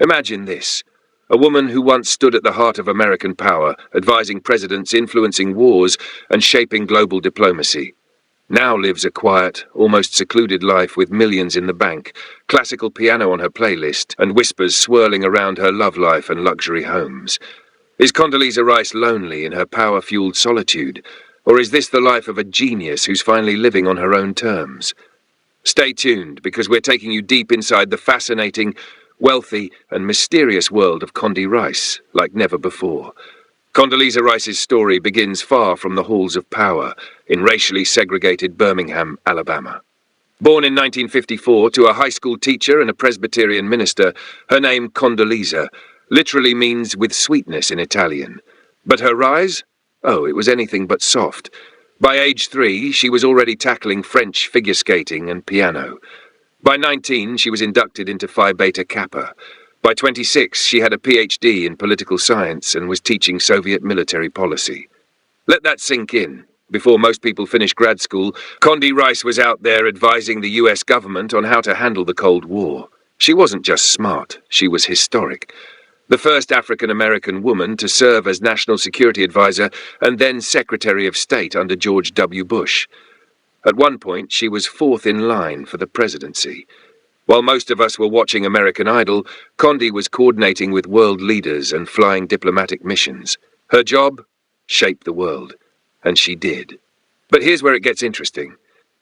Imagine this. A woman who once stood at the heart of American power, advising presidents, influencing wars, and shaping global diplomacy. Now lives a quiet, almost secluded life with millions in the bank, classical piano on her playlist, and whispers swirling around her love life and luxury homes. Is Condoleezza Rice lonely in her power-fueled solitude? Or is this the life of a genius who's finally living on her own terms? Stay tuned, because we're taking you deep inside the fascinating, wealthy, and mysterious world of Condi Rice, like never before. Condoleezza Rice's story begins far from the halls of power, in racially segregated Birmingham, Alabama. Born in 1954 to a high school teacher and a Presbyterian minister, her name Condoleezza literally means with sweetness in Italian. But her rise? Oh, it was anything but soft. By age 3, she was already tackling French figure skating and piano. By 19, she was inducted into Phi Beta Kappa. By 26, she had a PhD in political science and was teaching Soviet military policy. Let that sink in. Before most people finished grad school, Condi Rice was out there advising the US government on how to handle the Cold War. She wasn't just smart, she was historic. The first African-American woman to serve as National Security Advisor and then Secretary of State under George W. Bush. At one point, she was 4th in line for the presidency. While most of us were watching American Idol, Condi was coordinating with world leaders and flying diplomatic missions. Her job? Shape the world. And she did. But here's where it gets interesting.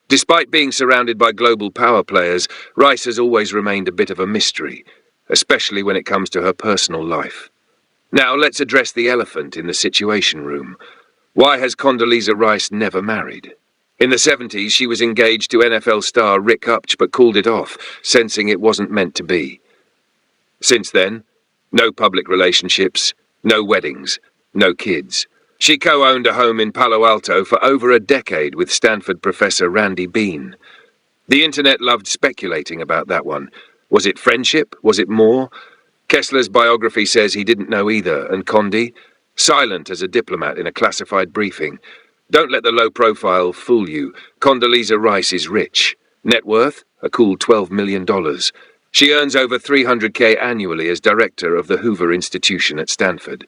Despite being surrounded by global power players, Rice has always remained a bit of a mystery, especially when it comes to her personal life. Now let's address the elephant in the Situation Room. Why has Condoleezza Rice never married? In the 70s, she was engaged to NFL star Rick Upch, but called it off, sensing it wasn't meant to be. Since then, no public relationships, no weddings, no kids. She co-owned a home in Palo Alto for over a decade with Stanford professor Randy Bean. The internet loved speculating about that one. Was it friendship? Was it more? Kessler's biography says he didn't know either, and Condi, silent as a diplomat in a classified briefing. Don't let the low profile fool you. Condoleezza Rice is rich. Net worth? A cool $12 million. She earns over $300K annually as director of the Hoover Institution at Stanford.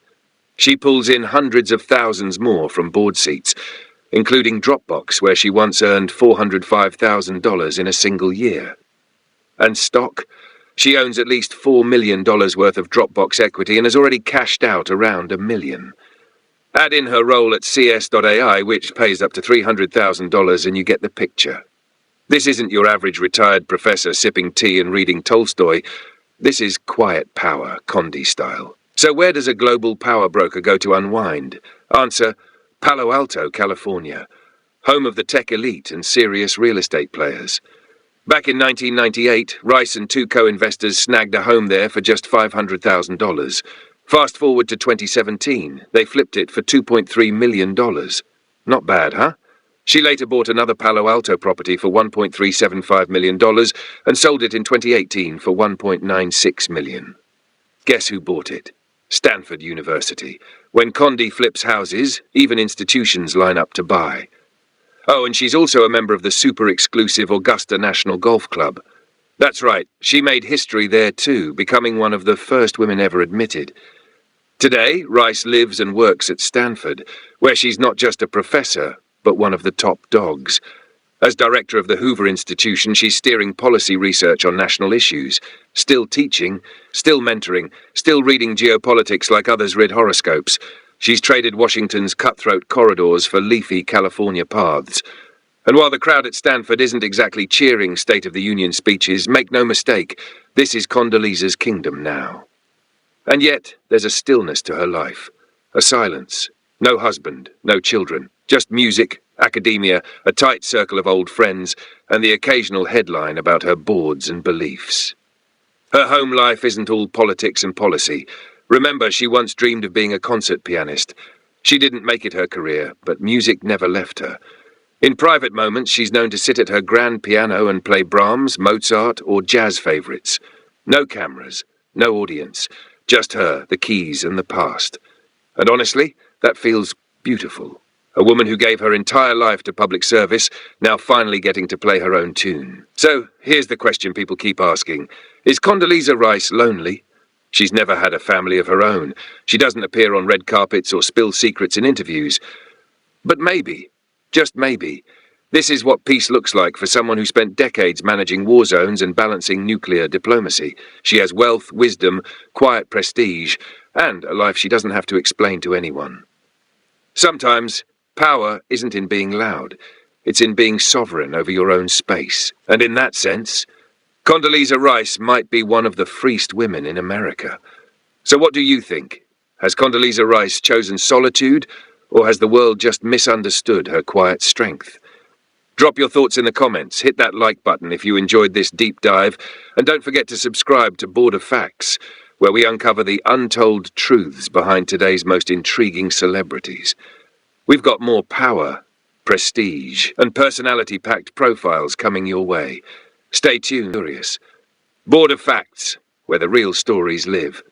She pulls in hundreds of thousands more from board seats, including Dropbox, where she once earned $405,000 in a single year. And stock? She owns at least $4 million worth of Dropbox equity and has already cashed out around $1 million. Add in her role at CS.ai, which pays up to $300,000, and you get the picture. This isn't your average retired professor sipping tea and reading Tolstoy. This is quiet power, Condi style. So where does a global power broker go to unwind? Answer: Palo Alto, California, home of the tech elite and serious real estate players. Back in 1998, Rice and 2 co-investors snagged a home there for just $500,000. Fast forward to 2017, they flipped it for $2.3 million. Not bad, huh? She later bought another Palo Alto property for $1.375 million and sold it in 2018 for $1.96 million. Guess who bought it? Stanford University. When Condi flips houses, even institutions line up to buy. Oh, and she's also a member of the super-exclusive Augusta National Golf Club. That's right, she made history there too, becoming one of the first women ever admitted. Today, Rice lives and works at Stanford, where she's not just a professor, but one of the top dogs. As director of the Hoover Institution, she's steering policy research on national issues, still teaching, still mentoring, still reading geopolitics like others read horoscopes. She's traded Washington's cutthroat corridors for leafy California paths. And while the crowd at Stanford isn't exactly cheering State of the Union speeches, make no mistake, this is Condoleezza's kingdom now. And yet, there's a stillness to her life, a silence. No husband, no children, just music, academia, a tight circle of old friends, and the occasional headline about her boards and beliefs. Her home life isn't all politics and policy. Remember, she once dreamed of being a concert pianist. She didn't make it her career, but music never left her. In private moments, she's known to sit at her grand piano and play Brahms, Mozart, or jazz favorites. No cameras, no audience, just her, the keys, and the past. And honestly, that feels beautiful. A woman who gave her entire life to public service, now finally getting to play her own tune. So, here's the question people keep asking. Is Condoleezza Rice lonely? She's never had a family of her own. She doesn't appear on red carpets or spill secrets in interviews. But maybe, just maybe, this is what peace looks like for someone who spent decades managing war zones and balancing nuclear diplomacy. She has wealth, wisdom, quiet prestige, and a life she doesn't have to explain to anyone. Sometimes, power isn't in being loud. It's in being sovereign over your own space. And in that sense, Condoleezza Rice might be one of the freest women in America. So what do you think? Has Condoleezza Rice chosen solitude, or has the world just misunderstood her quiet strength? Drop your thoughts in the comments, hit that like button if you enjoyed this deep dive, and don't forget to subscribe to Board of Facts, where we uncover the untold truths behind today's most intriguing celebrities. We've got more power, prestige, and personality-packed profiles coming your way. Stay tuned, curious. Board of Facts, where the real stories live.